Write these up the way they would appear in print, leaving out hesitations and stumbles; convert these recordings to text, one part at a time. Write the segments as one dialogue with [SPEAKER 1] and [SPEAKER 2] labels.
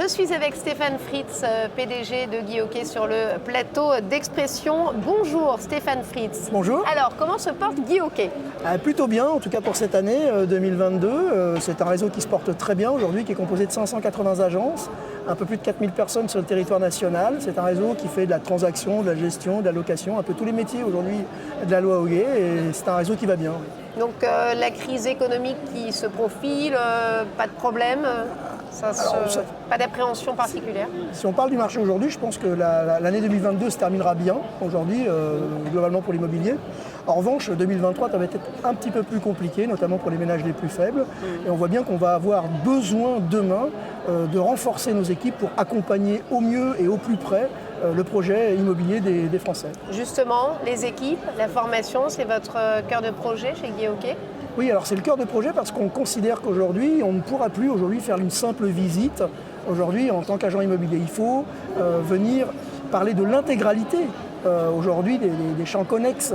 [SPEAKER 1] Je suis avec Stéphane Fritz, PDG de Guy Hockey sur le plateau d'Expression. Bonjour Stéphane Fritz.
[SPEAKER 2] Bonjour.
[SPEAKER 1] Alors, comment se porte Guy Hockey ?
[SPEAKER 2] Plutôt bien, en tout cas pour cette année 2022. C'est un réseau qui se porte très bien aujourd'hui, qui est composé de 580 agences, un peu plus de 4000 personnes sur le territoire national. C'est un réseau qui fait de la transaction, de la gestion, de la location, un peu tous les métiers aujourd'hui de la loi Hockey, et c'est un réseau qui va bien.
[SPEAKER 1] Donc la crise économique qui se profile, pas de problème, pas d'appréhension particulière.
[SPEAKER 2] Si on parle du marché aujourd'hui, je pense que l'année 2022 se terminera bien aujourd'hui, globalement pour l'immobilier. En revanche, 2023 ça va être un petit peu plus compliqué, notamment pour les ménages les plus faibles. Et on voit bien qu'on va avoir besoin demain de renforcer nos équipes pour accompagner au mieux et au plus près le projet immobilier des Français.
[SPEAKER 1] Justement, les équipes, la formation, c'est votre cœur de projet chez Guy Hockey ?
[SPEAKER 2] Oui, alors c'est le cœur de projet parce qu'on considère qu'aujourd'hui, on ne pourra plus aujourd'hui faire une simple visite. Aujourd'hui, en tant qu'agent immobilier, il faut venir parler de l'intégralité aujourd'hui des champs connexes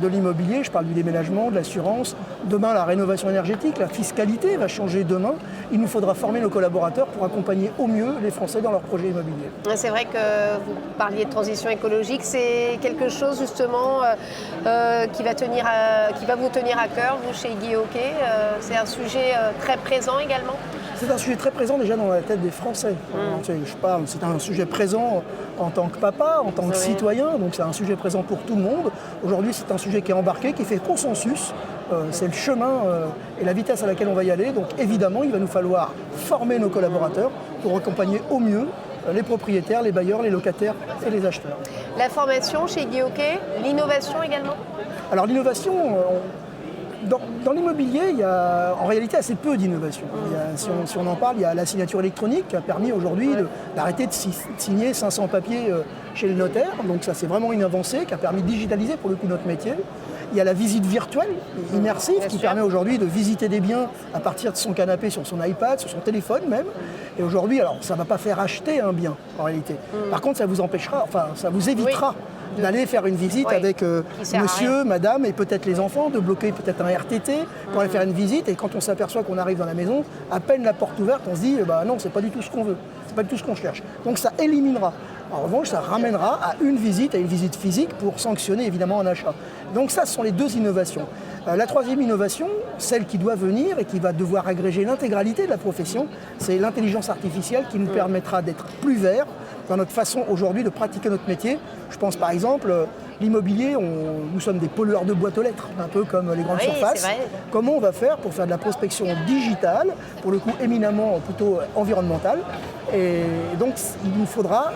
[SPEAKER 2] de l'immobilier. Je parle du déménagement, de l'assurance. Demain, la rénovation énergétique, la fiscalité va changer demain. Il nous faudra former nos collaborateurs pour accompagner au mieux les Français dans leurs projets immobiliers.
[SPEAKER 1] C'est vrai que vous parliez de transition écologique. C'est quelque chose justement qui va vous tenir à cœur, vous, chez Guy Hockey. C'est un sujet très présent également ?
[SPEAKER 2] C'est un sujet très présent déjà dans la tête des Français. C'est un sujet présent en tant que papa, en tant que citoyen, donc c'est un sujet présent pour tout le monde. Aujourd'hui, c'est un sujet qui est embarqué, qui fait consensus. C'est le chemin et la vitesse à laquelle on va y aller. Donc évidemment, il va nous falloir former nos collaborateurs pour accompagner au mieux les propriétaires, les bailleurs, les locataires et les acheteurs.
[SPEAKER 1] La formation chez Guy Hockey, l'innovation également ? Alors
[SPEAKER 2] l'innovation... Dans l'immobilier, il y a en réalité assez peu d'innovation. Si on en parle, il y a la signature électronique qui a permis aujourd'hui d'arrêter de signer 500 papiers chez le notaire. Donc ça, c'est vraiment une avancée qui a permis de digitaliser pour le coup notre métier. Il y a la visite virtuelle, immersive, qui permet aujourd'hui de visiter des biens à partir de son canapé, sur son iPad, sur son téléphone même. Et aujourd'hui, alors ça ne va pas faire acheter un bien en réalité. Par contre, ça vous évitera d'aller faire une visite avec monsieur, madame et peut-être les enfants, de bloquer peut-être un RTT pour aller faire une visite. Et quand on s'aperçoit qu'on arrive dans la maison, à peine la porte ouverte, on se dit non, c'est pas du tout ce qu'on veut, c'est pas du tout ce qu'on cherche. Donc ça éliminera. En revanche, ça ramènera à une visite physique pour sanctionner évidemment un achat. Donc ça, ce sont les deux innovations. La troisième innovation, celle qui doit venir et qui va devoir agréger l'intégralité de la profession, c'est l'intelligence artificielle qui nous permettra d'être plus verts dans notre façon aujourd'hui de pratiquer notre métier. Je pense par exemple, l'immobilier, nous sommes des pollueurs de boîtes aux lettres, un peu comme les grandes surfaces. Comment on va faire pour faire de la prospection digitale, pour le coup éminemment plutôt environnementale. Et donc il nous faudra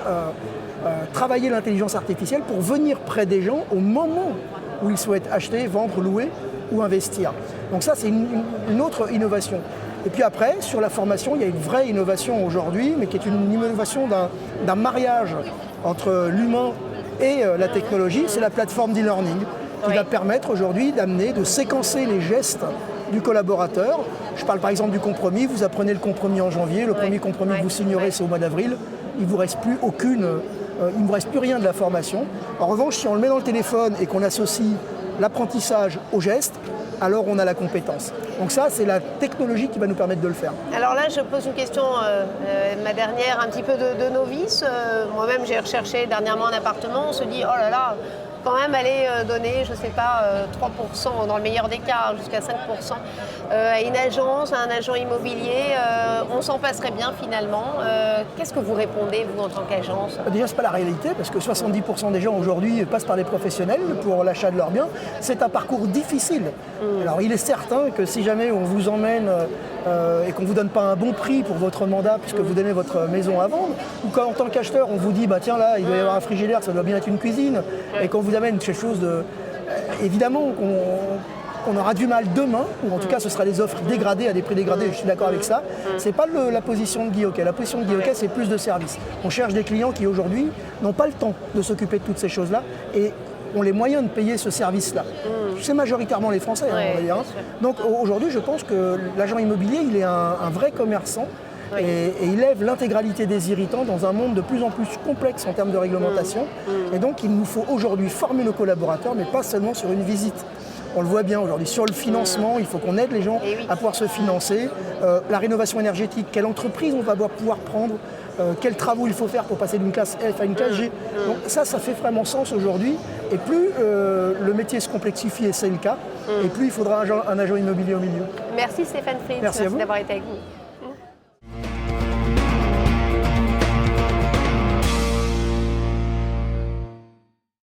[SPEAKER 2] travailler l'intelligence artificielle pour venir près des gens au moment où ils souhaitent acheter, vendre, louer ou investir. Donc ça, c'est une autre innovation. Et puis après, sur la formation, il y a une vraie innovation aujourd'hui, mais qui est une innovation d'un mariage entre l'humain et la technologie. C'est la plateforme d'e-learning qui va permettre aujourd'hui de séquencer les gestes du collaborateur. Je parle par exemple du compromis. Vous apprenez le compromis en janvier. Le premier compromis que vous signerez, c'est au mois d'avril. Il ne vous reste plus il ne vous reste plus rien de la formation. En revanche, si on le met dans le téléphone et qu'on associe l'apprentissage au geste, alors on a la compétence. Donc ça, c'est la technologie qui va nous permettre de le faire. Alors
[SPEAKER 1] là, je pose une question, ma dernière, un petit peu de novice. Moi-même, j'ai recherché dernièrement un appartement. On se dit, oh là là, quand même aller donner, je ne sais pas, 3% dans le meilleur des cas, jusqu'à 5% à une agence, à un agent immobilier, on s'en passerait bien finalement. Qu'est-ce que vous répondez, vous, en tant qu'agence ?
[SPEAKER 2] Déjà, ce n'est pas la réalité, parce que 70% des gens aujourd'hui passent par des professionnels pour l'achat de leurs biens. C'est un parcours difficile. Alors, il est certain que si jamais on vous emmène et qu'on ne vous donne pas un bon prix pour votre mandat, puisque vous donnez votre maison à vendre, ou quand en tant qu'acheteur, on vous dit, tiens, là, il doit y avoir un frigidaire, ça doit bien être une cuisine, et qu'on vous amène quelque chose de... Évidemment, on aura du mal demain, ou en tout cas ce sera des offres dégradées à des prix dégradés, je suis d'accord avec ça. C'est pas la position de Guy Hockey. La position de Guy Hockey, c'est plus de services. On cherche des clients qui aujourd'hui n'ont pas le temps de s'occuper de toutes ces choses-là et ont les moyens de payer ce service-là. C'est majoritairement les Français, on va dire. Donc aujourd'hui, je pense que l'agent immobilier, il est un vrai commerçant. Et il lève l'intégralité des irritants dans un monde de plus en plus complexe en termes de réglementation. Et donc il nous faut aujourd'hui former nos collaborateurs, mais pas seulement sur une visite. On le voit bien aujourd'hui, sur le financement, il faut qu'on aide les gens à pouvoir se financer. La rénovation énergétique, quelle entreprise on va pouvoir prendre quels travaux il faut faire pour passer d'une classe F à une classe G. Donc ça fait vraiment sens aujourd'hui. Et plus le métier se complexifie, et c'est le cas, et plus il faudra un agent immobilier au milieu.
[SPEAKER 1] Merci Stéphane Fritz,
[SPEAKER 2] Merci à vous
[SPEAKER 1] d'avoir été avec nous.